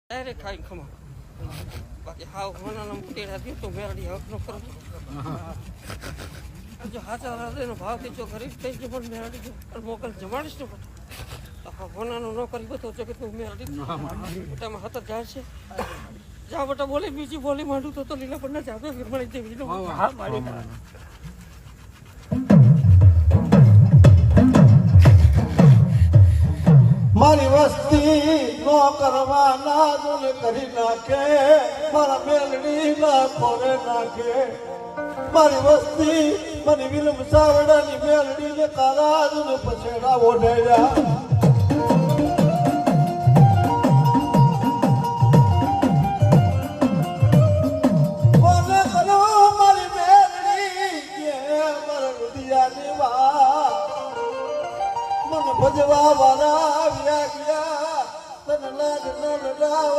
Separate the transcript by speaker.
Speaker 1: direct खाई खमा बाकी हाव होना न मुटेड़ा दियो तो मेरडी हक न करो जो हाचा रादे न भाव के जो गरीब थे जो पण मेरडी जो मोकल जमाड़ीस न पतो हा होना न करी बतो जगत में मेरडी बेटा में हाथ जाय छे जा बेटा बोले बीजी बोली मांडू तो लीला पण न जावे फिर मળી દેવી નો હા મારી
Speaker 2: મારી વસ્તી નો કરવાના દુલ કરી નાખે મારા મેલડી ના ખોરે નાખે મારી વસ્તી મને વિલમ સાવડાની મેલડી ને કારા દુલ પછેડા ઓઢેયા